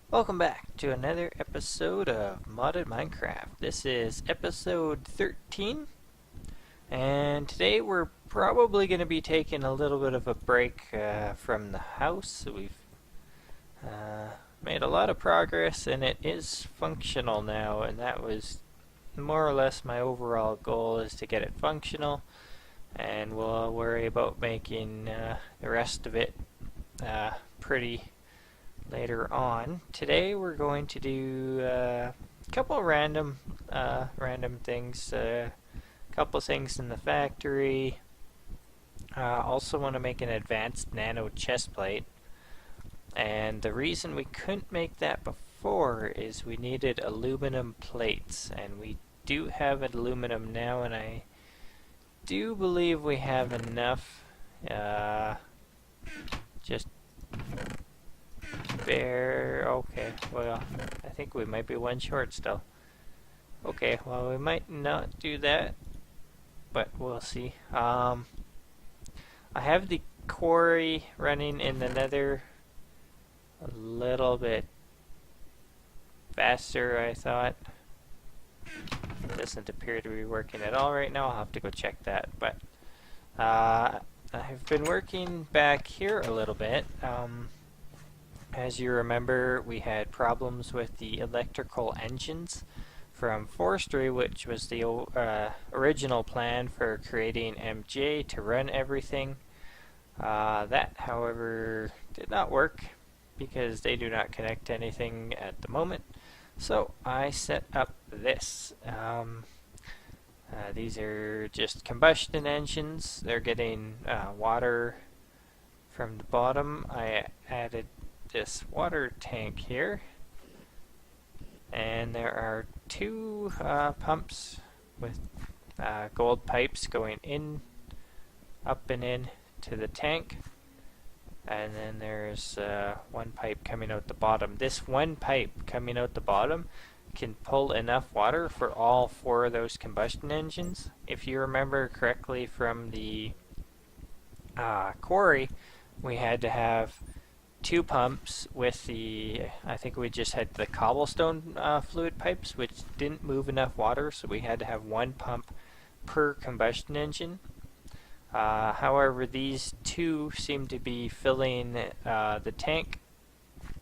Welcome back to another episode of Modded Minecraft. This is episode 13, and today we're probably going to be taking a little bit of a break from the house. We've made a lot of progress, and it is functional now, and that was more or less my overall goal, is to get it functional, and we'll worry about making the rest of it pretty later on. Today we're going to do a couple random things, a couple things in the factory. Also want to make an advanced nano chest plate, and the reason we couldn't make that before is we needed aluminum plates, and we do have aluminum now, and I do believe we have enough. Just Okay, well, I think we might be one short still. Okay, well, we might not do that, but we'll see. I have the quarry running in the nether a little bit faster, I thought. It doesn't appear to be working at all right now. I'll have to go check that, but I've been working back here a little bit. As you remember, we had problems with the electrical engines from forestry, which was the original plan for creating MJ to run everything. That, however, did not work because they do not connect to anything at the moment. So I set up this. These are just combustion engines. They're getting water from the bottom. I added this water tank here, and there are two pumps with gold pipes going in, up and in to the tank, and then there's one pipe coming out the bottom. This one pipe coming out the bottom can pull enough water for all four of those combustion engines. If you remember correctly from the quarry, we had to have two pumps with I think we just had the cobblestone fluid pipes, which didn't move enough water, so we had to have one pump per combustion engine. However, these two seem to be filling the tank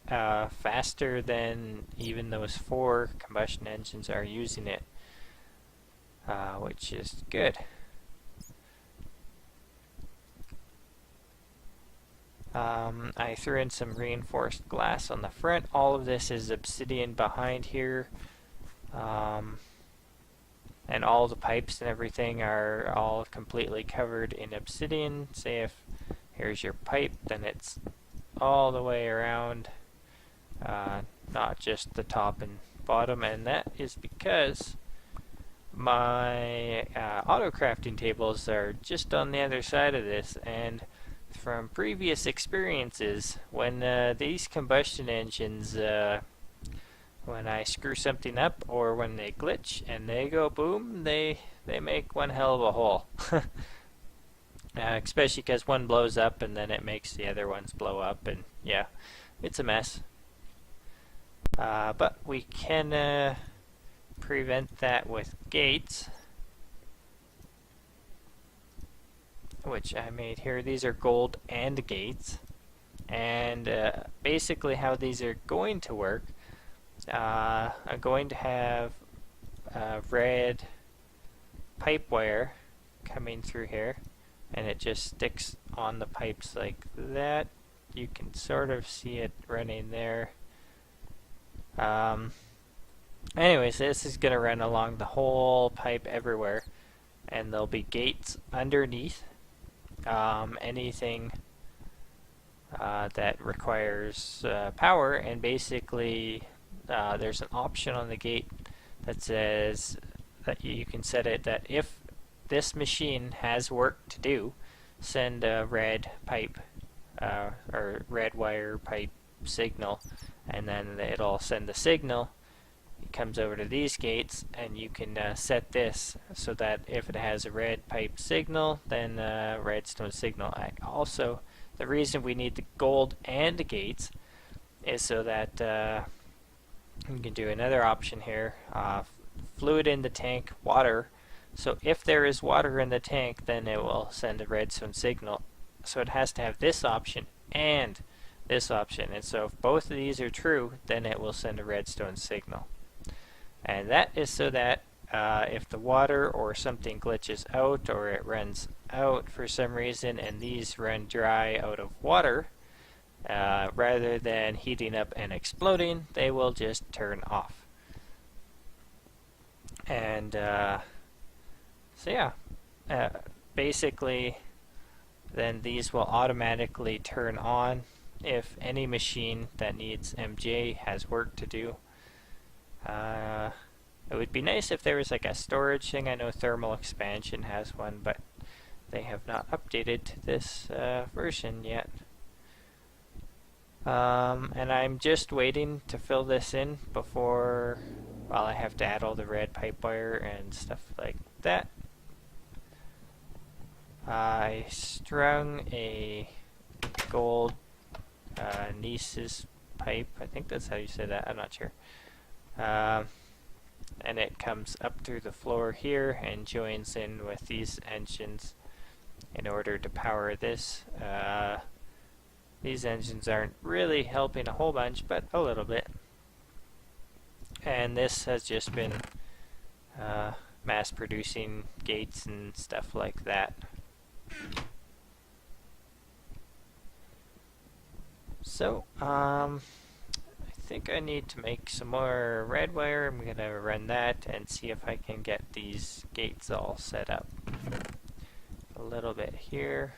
faster than even those four combustion engines are using it, which is good. I threw in some reinforced glass on the front. All of this is obsidian behind here. And all the pipes and everything are all completely covered in obsidian. Say if here's your pipe, then it's all the way around, not just the top and bottom. And that is because my auto crafting tables are just on the other side of this, and from previous experiences, when these combustion engines, when I screw something up or when they glitch and they go boom, they make one hell of a hole. Especially because one blows up and then it makes the other ones blow up, and yeah, it's a mess. But we can prevent that with gates, which I made here. These are gold and gates, and basically how these are going to work, I'm going to have red pipe wire coming through here, and it just sticks on the pipes like that. You can sort of see it running there. Anyways, this is going to run along the whole pipe everywhere, and there'll be gates underneath. Anything that requires power, and basically there's an option on the gate that says that you can set it that if this machine has work to do, send a red pipe or red wire pipe signal, and then it'll send the signal. It comes over to these gates, and you can set this so that if it has a red pipe signal, then redstone signal. Also, the reason we need the gold and the gates is so that you can do another option here, fluid in the tank, water. So if there is water in the tank, then it will send a redstone signal. So it has to have this option and this option. And so if both of these are true, then it will send a redstone signal. And that is so that if the water or something glitches out or it runs out for some reason and these run dry out of water, rather than heating up and exploding, they will just turn off. And so yeah, basically then these will automatically turn on if any machine that needs MJ has work to do. It would be nice if there was like a storage thing. I know thermal expansion has one, but they have not updated to this version yet. And I'm just waiting to fill this in before, well, I have to add all the red pipe wire and stuff like that. I strung a gold Nice's pipe, I think that's how you say that, I'm not sure. And it comes up through the floor here and joins in with these engines in order to power this. These engines aren't really helping a whole bunch, but a little bit. And this has just been mass producing gates and stuff like that. So, I think I need to make some more red wire. I'm going to run that and see if I can get these gates all set up. A little bit here.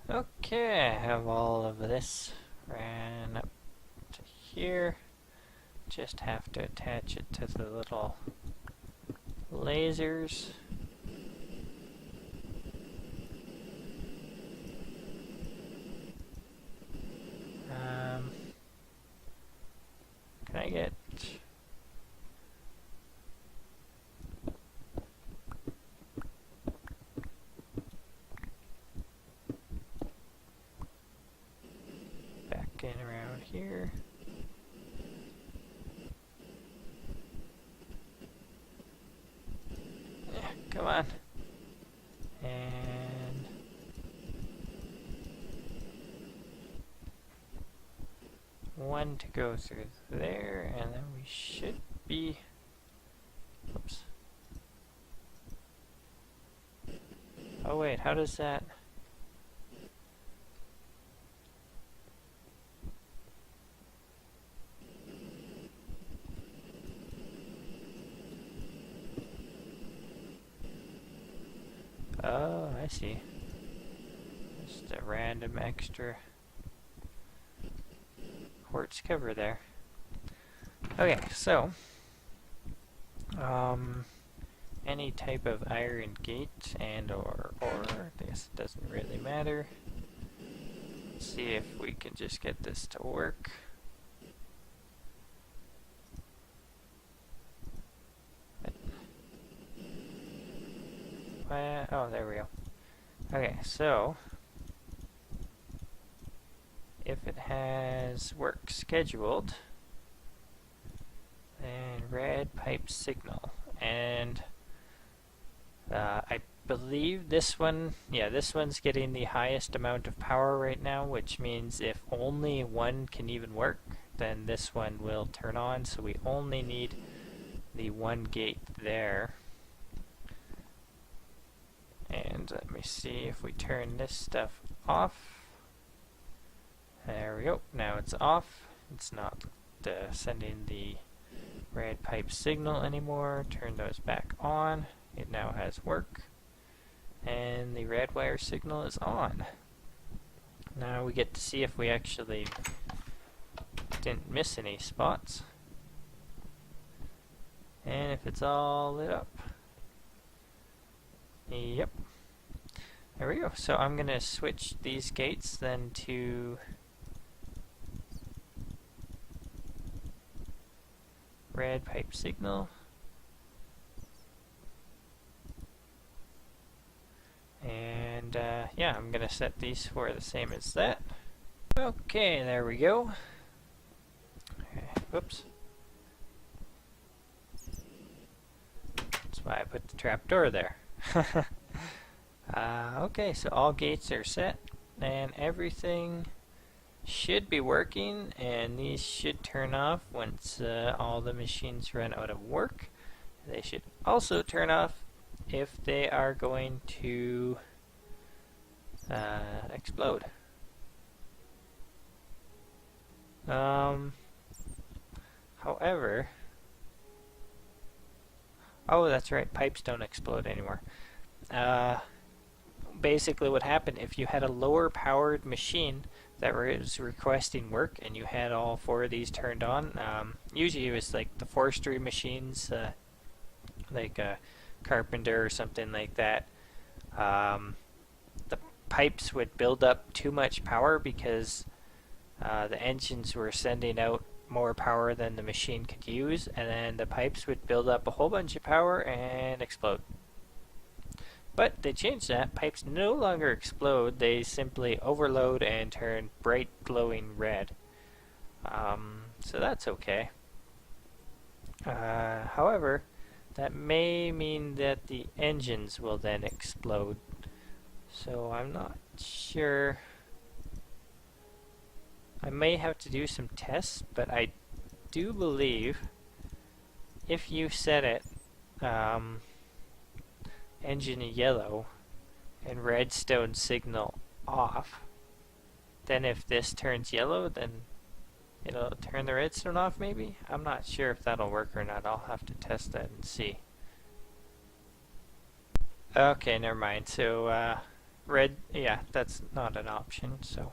Okay, I have all of this ran up to here. Just have to attach it to the little lasers. Can I get... back in around here? Yeah, come on. And... one to go through there, and then we should be... Oops. Oh wait, how does that... Oh, I see. Just a random extra quartz cover there. Okay, so any type of iron gate and or this doesn't really matter. Let's see if we can just get this to work. Oh, there we go. Okay, so if it has work scheduled, then red pipe signal, and I believe this one, yeah, this one's getting the highest amount of power right now, which means if only one can even work, then this one will turn on, so we only need the one gate there. And let me see if we turn this stuff off. There we go. Now it's off. It's not sending the red pipe signal anymore. Turn those back on. It now has work. And the red wire signal is on. Now we get to see if we actually didn't miss any spots. And if it's all lit up. Yep. There we go. So I'm going to switch these gates then to red pipe signal. And yeah, I'm going to set these for the same as that. Okay, there we go. Okay, whoops. That's why I put the trapdoor there. Okay, so all gates are set, and everything should be working, and these should turn off once all the machines run out of work. They should also turn off if they are going to explode. However, oh, that's right, pipes don't explode anymore. Basically what happened, if you had a lower powered machine that was requesting work and you had all four of these turned on, usually it was like the forestry machines, like a carpenter or something like that, the pipes would build up too much power because the engines were sending out more power than the machine could use, and then the pipes would build up a whole bunch of power and explode. But they changed that. Pipes no longer explode, they simply overload and turn bright glowing red. So that's okay. However, that may mean that the engines will then explode. So I'm not sure. I may have to do some tests, but I do believe if you set it engine yellow and redstone signal off, then if this turns yellow, then it'll turn the redstone off maybe? I'm not sure if that'll work or not. I'll have to test that and see. Okay, never mind. So, red, yeah, that's not an option, so.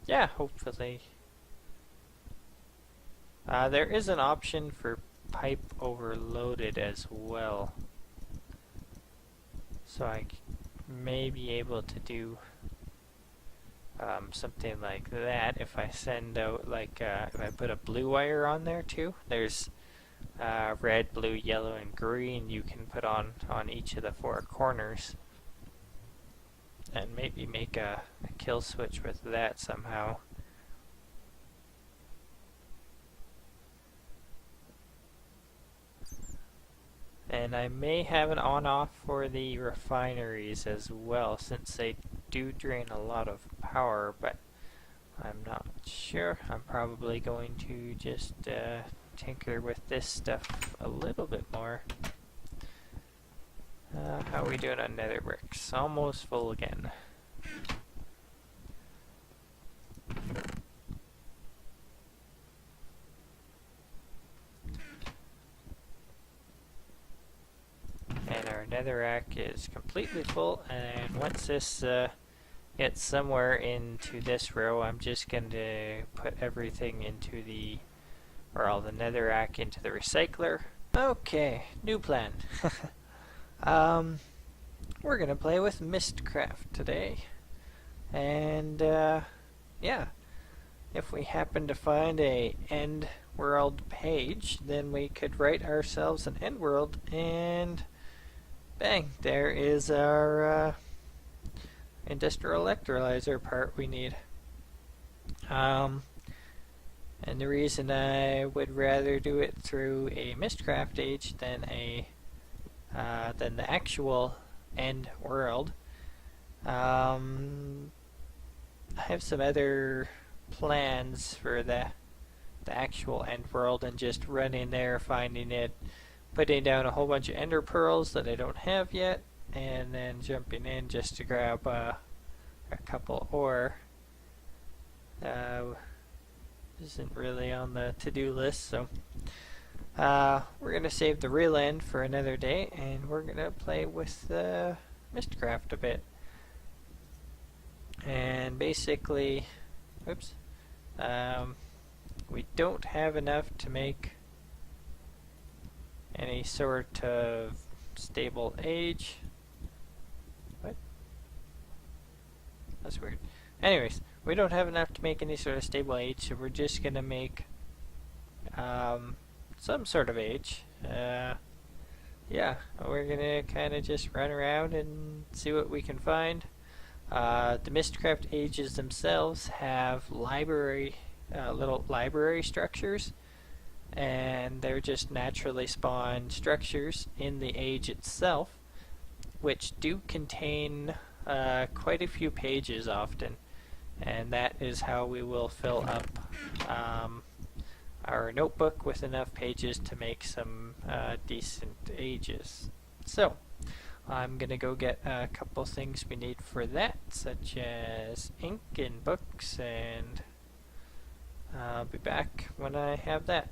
Yeah, hopefully. There is an option for pipe overloaded as well. So I may be able to do something like that if I send out, like, if I put a blue wire on there too. There's red, blue, yellow, and green you can put on each of the four corners. And maybe make a kill switch with that somehow. And I may have an on-off for the refineries as well, since they do drain a lot of power, but I'm not sure. I'm probably going to just tinker with this stuff a little bit more. How are we doing on nether bricks? Almost full again. And our netherrack is completely full, and once this gets somewhere into this row, I'm just going to put everything into the, or all the netherrack into the recycler. Okay, new plan. We're gonna play with Mystcraft today, and yeah, if we happen to find a end world page, then we could write ourselves an end world, and bang, there is our industrial electrolyzer part we need. And the reason I would rather do it through a Mystcraft age than the actual end world. I have some other plans for the actual end world, and just running there, finding it, putting down a whole bunch of ender pearls that I don't have yet, and then jumping in just to grab a couple ore. Isn't really on the to-do list, so we're going to save the real end for another day, and we're going to play with Mystcraft a bit. And basically, oops, we don't have enough to make any sort of stable age. What? That's weird. Anyways, we don't have enough to make any sort of stable age, so we're just going to make some sort of age. Yeah, we're gonna kind of just run around and see what we can find. The Mystcraft ages themselves have little library structures, and they're just naturally spawned structures in the age itself, which do contain quite a few pages often, and that is how we will fill up um, our notebook with enough pages to make some decent ages. So, I'm gonna go get a couple things we need for that, such as ink and books, and I'll be back when I have that.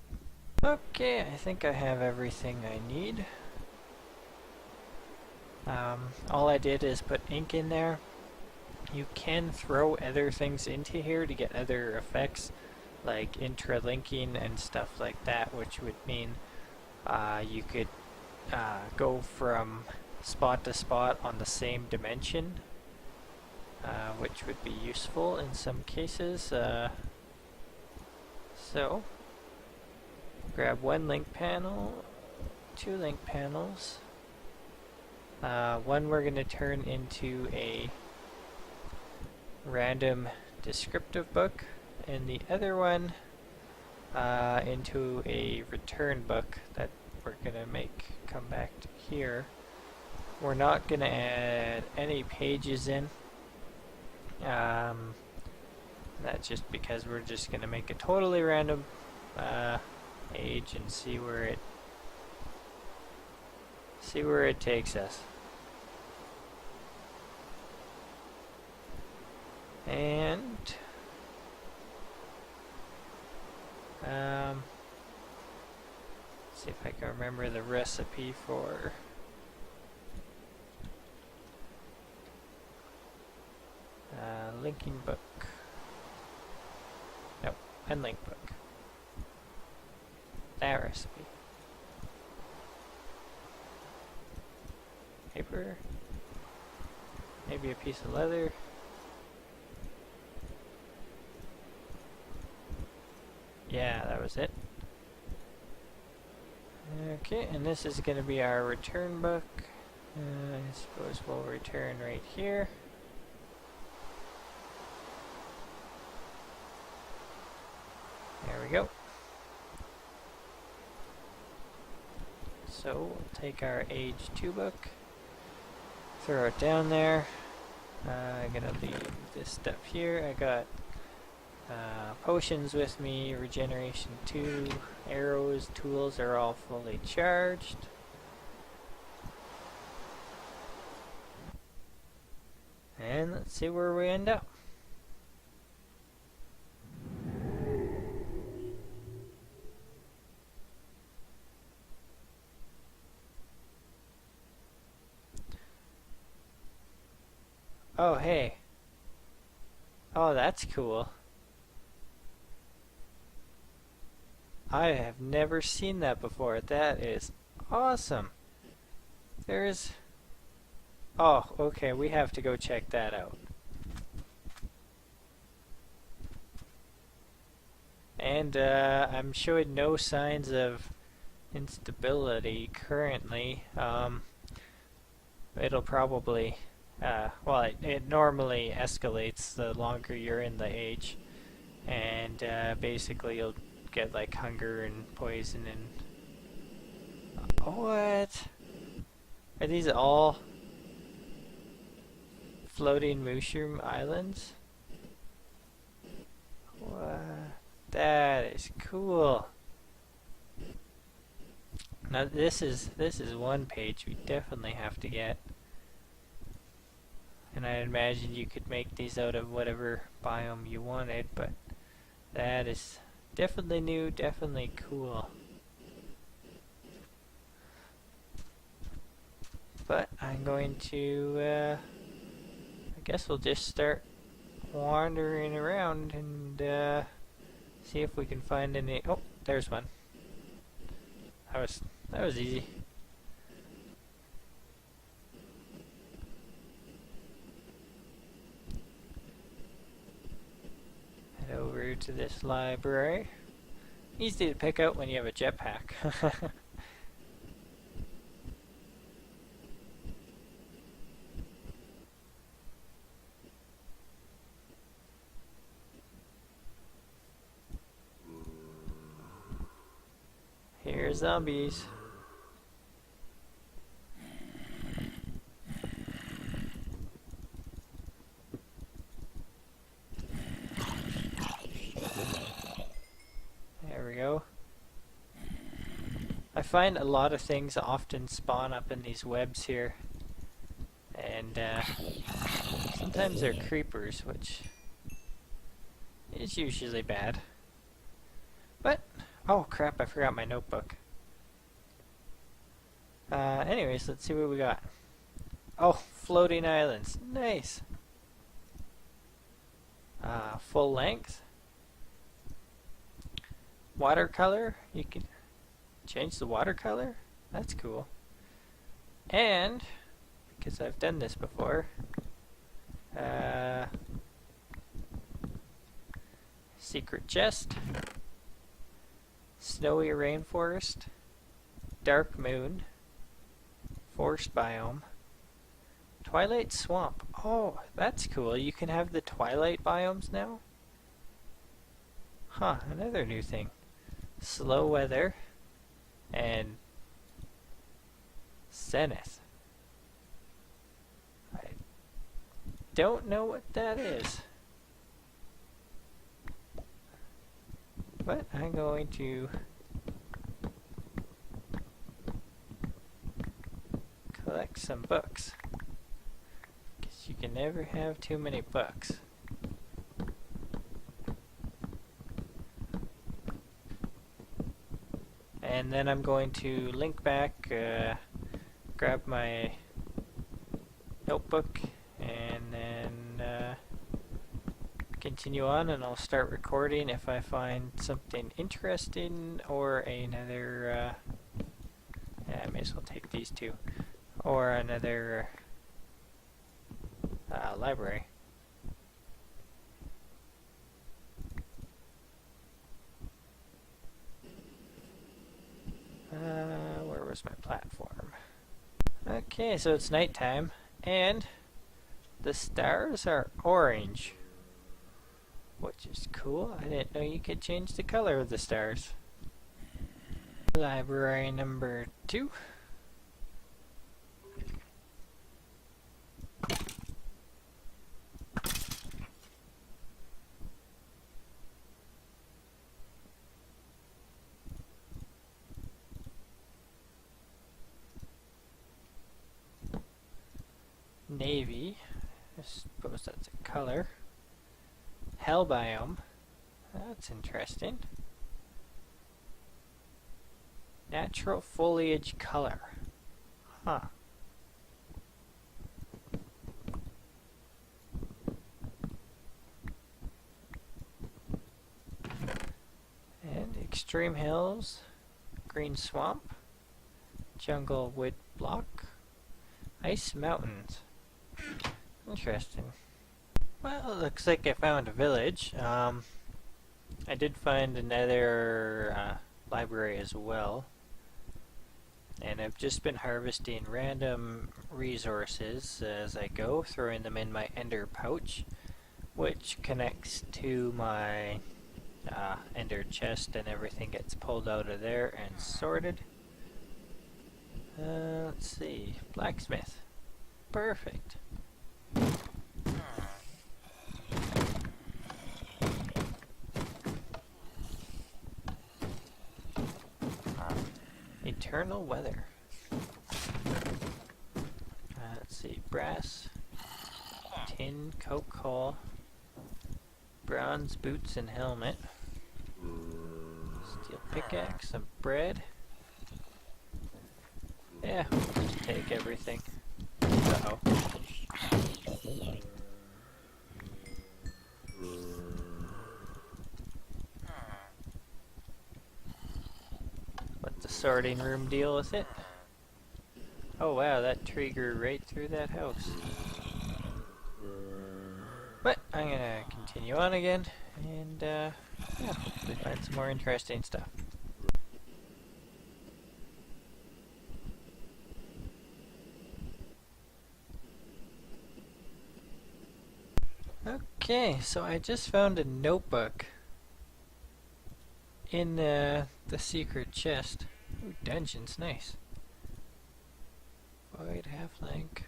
Okay, I think I have everything I need. All I did is put ink in there. You can throw other things into here to get other effects, like intralinking and stuff like that, which would mean you could go from spot to spot on the same dimension, which would be useful in some cases. So, grab one link panel, two link panels. One we're going to turn into a random descriptive book, and the other one into a return book that we're going to make come back to here. We're not going to add any pages in. That's just because we're just going to make a totally random page and see where it takes us. And see if I can remember the recipe for linking book. Nope, unlink book. That recipe. Paper. Maybe a piece of leather. Yeah, that was it. Okay, and this is going to be our return book. I suppose we'll return right here. There we go. So we'll take our age 2 book, throw it down there. I'm gonna leave this stuff here. I got potions with me, regeneration 2, arrows, tools are all fully charged. And let's see where we end up. Oh, hey. Oh, that's cool. I have never seen that before. That is awesome. There's... Oh, okay, we have to go check that out. And I'm showing no signs of instability currently. It'll probably... well, it normally escalates the longer you're in the age. And basically you'll get like hunger and poison and... What? Are these all floating mushroom islands? What? That is cool. Now this is one page we definitely have to get. And I imagine you could make these out of whatever biome you wanted, but that is definitely new, definitely cool. But I'm going to, I guess we'll just start wandering around and see if we can find any. Oh, there's one. That was easy. Head over to this library. Easy to pick out when you have a jetpack. More zombies. There we go. I find a lot of things often spawn up in these webs here. And sometimes they're creepers, which is usually bad. But, oh crap, I forgot my notebook. Anyways, let's see what we got. Oh, floating islands. Nice. Full length. Watercolor. You can change the watercolor. That's cool. And, because I've done this before, secret chest. Snowy rainforest. Dark moon. Forest biome. Twilight swamp. Oh, that's cool. You can have the twilight biomes now? Huh, another new thing. Slow weather. And zenith. I don't know what that is. But I'm going to collect some books. Because you can never have too many books. And then I'm going to link back, grab my notebook, and then continue on, and I'll start recording if I find something interesting or another, yeah, I may as well take these two, or another library. Where was my platform? Okay, so it's nighttime, and the stars are orange, which is cool. I didn't know you could change the color of the stars. Library number 2. Navy, I suppose that's a color. Hell biome, that's interesting. Natural foliage color, huh. And extreme hills, green swamp, jungle wood block, ice mountains. Interesting. Well, it looks like I found a village. I did find another library as well. And I've just been harvesting random resources as I go, throwing them in my ender pouch, which connects to my ender chest, and everything gets pulled out of there and sorted. Let's see. Blacksmith. Perfect. Eternal weather. Let's see. Brass, tin, coke hull, bronze boots and helmet, steel pickaxe, some bread. Yeah, just take everything. Uh-oh. Let the sorting room deal with it. Oh wow, that tree grew right through that house. But I'm gonna continue on again, and yeah, hopefully find some more interesting stuff. Okay, so I just found a notebook in the secret chest. Ooh, dungeons, nice. Void half-link.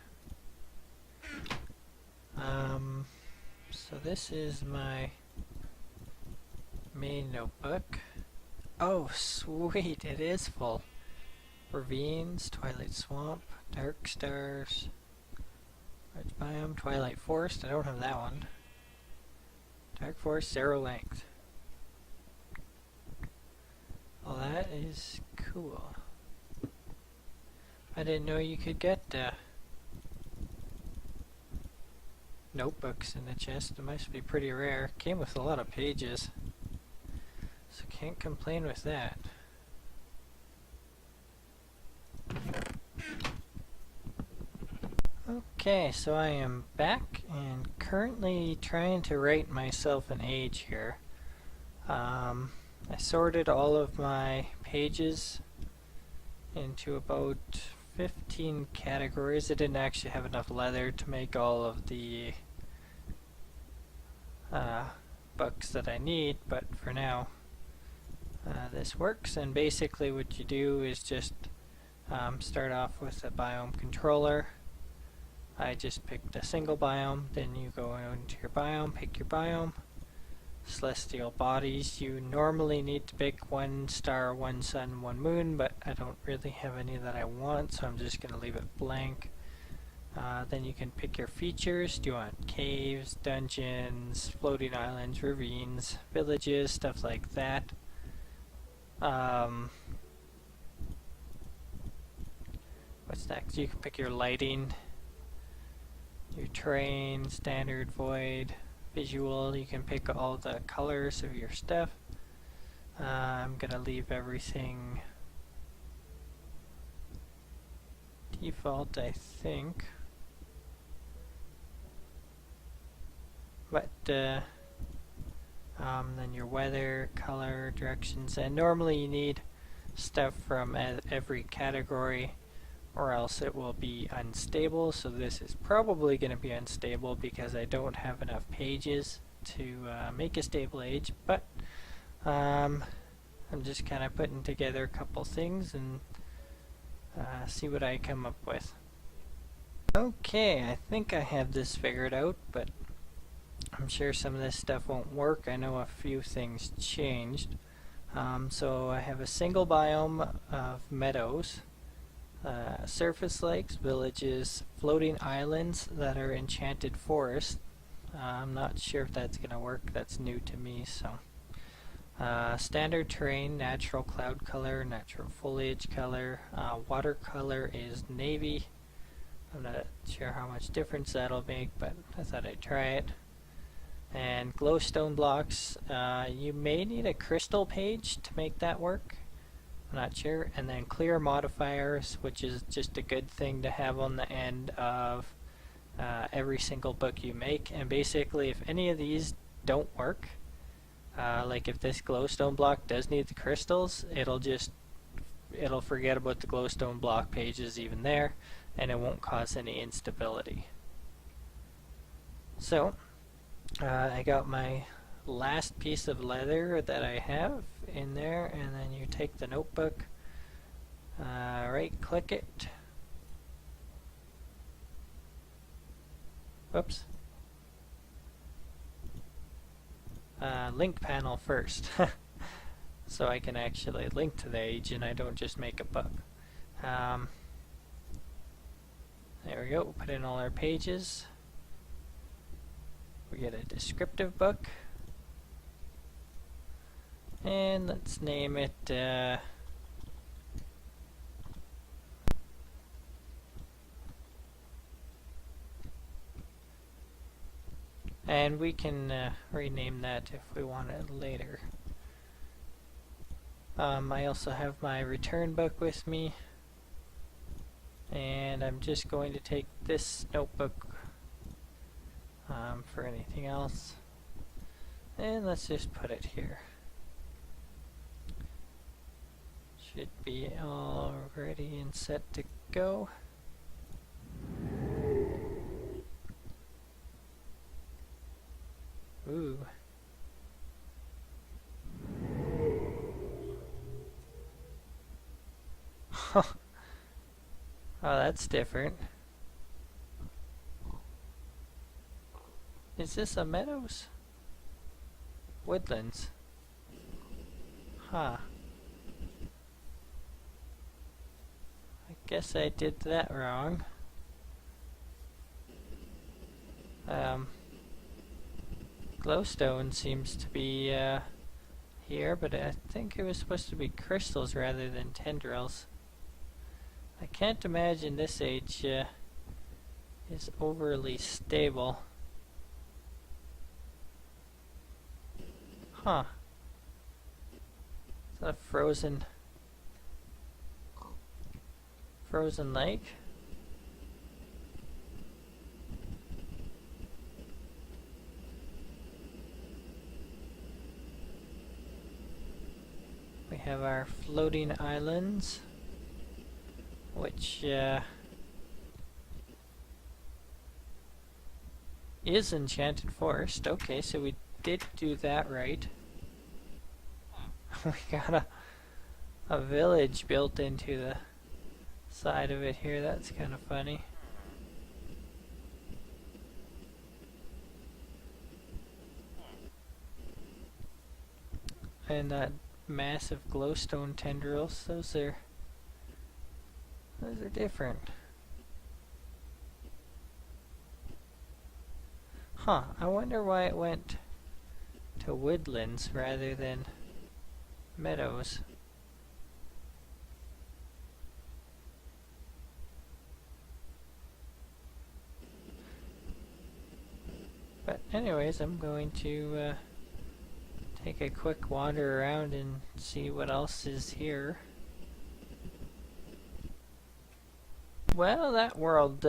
So this is my main notebook. Oh, sweet, it is full. Ravines, Twilight Swamp, Dark Stars, Red Biome, Twilight Forest, I don't have that one. Dark Forest, Zero Length. Well, that is cool. I didn't know you could get notebooks in the chest. It must be pretty rare. Came with a lot of pages, so can't complain with that. Okay, so I am back and currently trying to write myself an age here. I sorted all of my pages into about 15 categories. I didn't actually have enough leather to make all of the books that I need, but for now this works. And basically what you do is just start off with a biome controller. I just picked a single biome, then you go into your biome, pick your biome. Celestial bodies, you normally need to pick 1 star, 1 sun, 1 moon, but I don't really have any that I want, so I'm just going to leave it blank. Then you can pick your features. Do you want caves, dungeons, floating islands, ravines, villages, stuff like that. What's next? You can pick your lighting, your terrain, standard, void, visual. You can pick all the colors of your stuff. I'm gonna leave everything default, I think. But then your weather, color, directions, and normally you need stuff from every category or else it will be unstable. So this is probably going to be unstable because I don't have enough pages to make a stable age, but I'm just kind of putting together a couple things and see what I come up with. Okay, I think I have this figured out, but I'm sure some of this stuff won't work. I know a few things changed. So I have a single biome of meadows, surface lakes, villages, floating islands that are enchanted forests. I'm not sure if that's going to work. That's new to me. So standard terrain, natural cloud color, natural foliage color, watercolor is navy. I'm not sure how much difference that'll make, but I thought I'd try it. And glowstone blocks, you may need a crystal page to make that work. I'm not sure. And then clear modifiers, which is just a good thing to have on the end of every single book you make. And basically, if any of these don't work, like if this glowstone block does need the crystals, it'll forget about the glowstone block pages even there, and it won't cause any instability. So I got my last piece of leather that I have in there, and then you take the notebook, right click it, whoops, link panel first, so I can actually link to the age and I don't just make a book. There we go, put in all our pages. We get a descriptive book, and let's name it and we can rename that if we want it later. I also have my return book with me, and I'm just going to take this notebook for anything else, and let's just put it here. Should be all ready and set to go. Ooh. Oh, that's different. Is this a meadows? Woodlands. Huh. I guess I did that wrong. Glowstone seems to be here, but I think it was supposed to be crystals rather than tendrils. I can't imagine this age is overly stable. Huh. Is that a frozen lake? We have our floating islands, which is Enchanted Forest. Okay, so we did do that right. We got a village built into the side of it here. That's kind of funny. And that massive glowstone tendrils, those are different. Huh, I wonder why it went to woodlands rather than meadows. But anyways, I'm going to take a quick wander around and see what else is here. Well, that world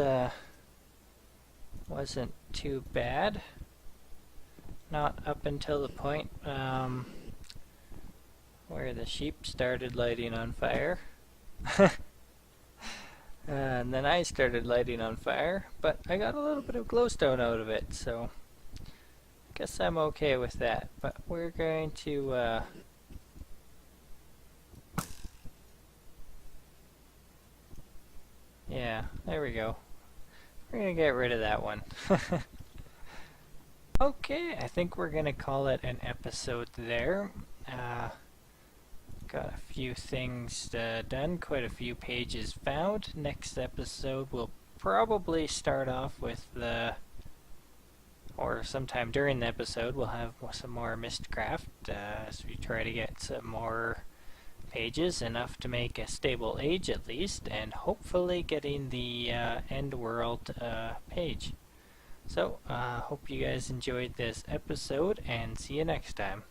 wasn't too bad. Not up until the point where the sheep started lighting on fire. And then I started lighting on fire, but I got a little bit of glowstone out of it, so I guess I'm okay with that. But we're going to yeah, there we go. We're gonna get rid of that one. Okay, I think we're gonna call it an episode there. Got a few things done, quite a few pages found. Next episode we'll probably start off with or sometime during the episode we'll have some more Mystcraft as we try to get some more pages, enough to make a stable age at least, and hopefully getting the end world page. So, hope you guys enjoyed this episode, and see you next time.